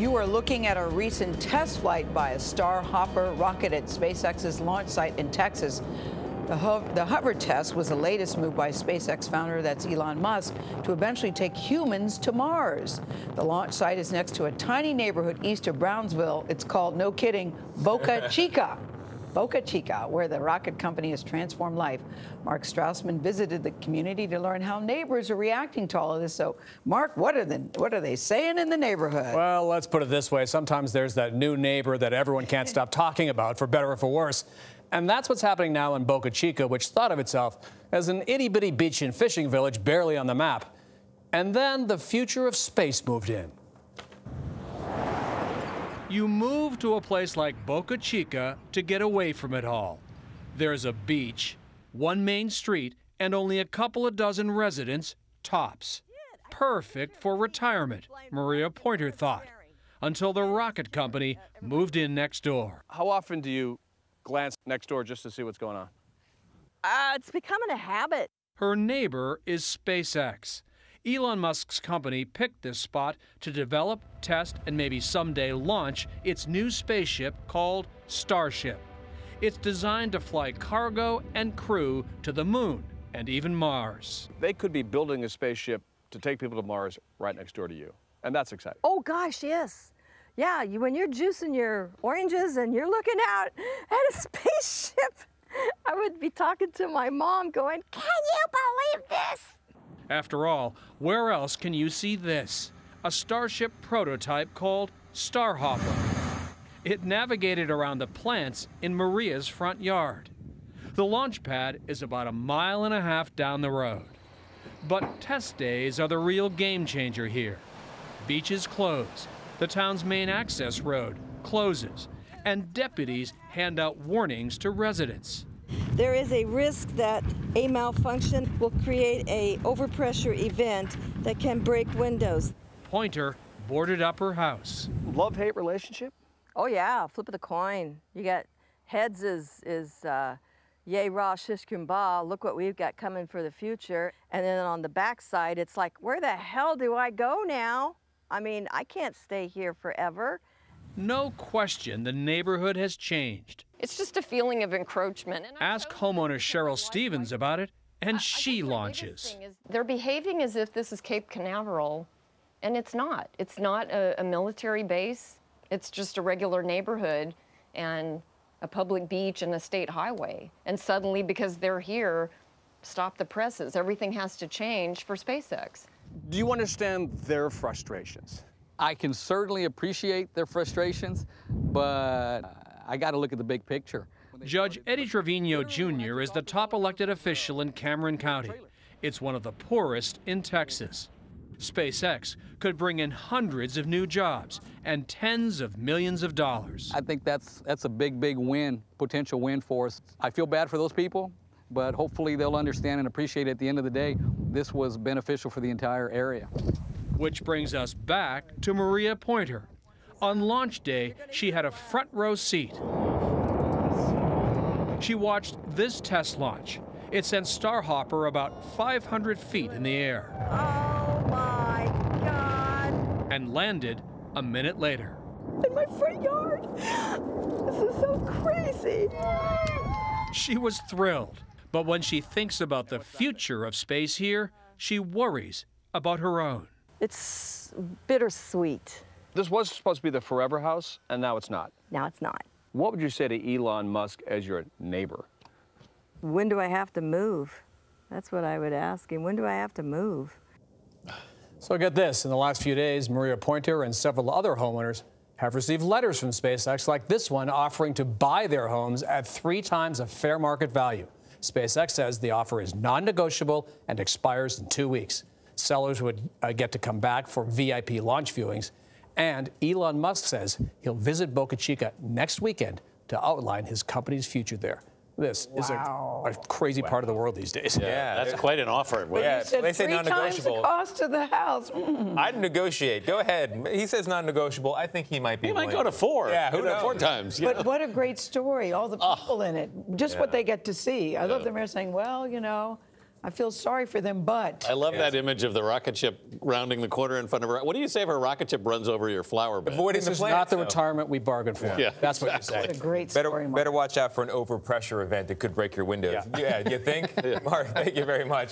You are looking at a recent test flight by a Starhopper rocket at SpaceX's launch site in Texas. The hover test was the latest move by SpaceX founder, that's Elon Musk, to eventually take humans to Mars. The launch site is next to a tiny neighborhood east of Brownsville. It's called, no kidding, Boca Chica. Boca Chica, where the rocket company has transformed life. Mark Strassman visited the community to learn how neighbors are reacting to all of this. So, Mark, what are they saying in the neighborhood? Well, let's put it this way. Sometimes there's that new neighbor that everyone can't stop talking about, for better or for worse. And that's what's happening now in Boca Chica, which thought of itself as an itty-bitty beach and fishing village barely on the map. And then the future of space moved in. You move to a place like Boca Chica to get away from it all. There's a beach, one main street, and only a couple of dozen residents, tops. Perfect for retirement, Maria Pointer thought, until the rocket company moved in next door. How often do you glance next door just to see what's going on? It's becoming a habit. Her neighbor is SpaceX. Elon Musk's company picked this spot to develop, test, and maybe someday launch its new spaceship called Starship. It's designed to fly cargo and crew to the moon and even Mars. They could be building a spaceship to take people to Mars right next door to you, and that's exciting. Oh gosh, yes. Yeah, when you're juicing your oranges and you're looking out at a spaceship, I would be talking to my mom going, "Can you believe this?" After all, where else can you see this? A Starship prototype called Starhopper. It navigated around the plants in Maria's front yard. The launch pad is about 1.5 miles down the road. But test days are the real game changer here. Beaches close, the town's main access road closes, and deputies hand out warnings to residents. There is a risk that a malfunction will create a overpressure event that can break windows. Pointer boarded up her house. Love-hate relationship? Oh yeah, flip of the coin. You got heads is yay rah shish kumbah, look what we've got coming for the future. And then on the back side, it's like, where the hell do I go now? I mean, I can't stay here forever. No question the neighborhood has changed. It's just a feeling of encroachment. Ask homeowner Cheryl Stevens about it, and she launches. They're behaving as if this is Cape Canaveral, and it's not. It's not a military base. It's just a regular neighborhood and a public beach and a state highway. And suddenly, because they're here, stop the presses. Everything has to change for SpaceX. Do you understand their frustrations? I can certainly appreciate their frustrations, but I got to look at the big picture. Judge Eddie Trevino Jr. is the top elected official in Cameron County. It's one of the poorest in Texas. SpaceX could bring in hundreds of new jobs and tens of millions of dollars. I think that's a big win, potential win for us. I feel bad for those people, but hopefully they'll understand and appreciate at the end of the day, this was beneficial for the entire area. Which brings us back to Maria Pointer. On launch day, she had a front row seat. She watched this test launch. It sent Starhopper about 500 feet in the air. Oh my God. And landed a minute later. In my front yard. This is so crazy. She was thrilled. But when she thinks about the future of space here, she worries about her own. It's bittersweet. This was supposed to be the forever house, and now it's not. Now it's not. What would you say to Elon Musk as your neighbor? When do I have to move? That's what I would ask him. When do I have to move? So get this, in the last few days, Maria Pointer and several other homeowners have received letters from SpaceX like this one offering to buy their homes at 3 times a fair market value. SpaceX says the offer is non-negotiable and expires in 2 weeks. Sellers would get to come back for VIP launch viewings. And Elon Musk says he'll visit Boca Chica next weekend to outline his company's future there. This is a crazy part of the world these days. Yeah, that's quite an offer. Yeah, they say non-negotiable. 3 times the cost of the house. I'd negotiate. Go ahead. He says non-negotiable. I think he might be. He might go to 4. Yeah, who knows? 4 times. But what a great story. All the people in it. Just what they get to see. I love them here saying, well, you know, I feel sorry for them, but... I love that image of the rocket ship rounding the corner in front of her. What do you say if a rocket ship runs over your flower bed? Avoiding this is not the retirement we bargained for. Yeah, that's exactly. what you say. It's a great story, Mark. Better watch out for an overpressure event that could break your windows. Yeah, you think? Mark, thank you very much.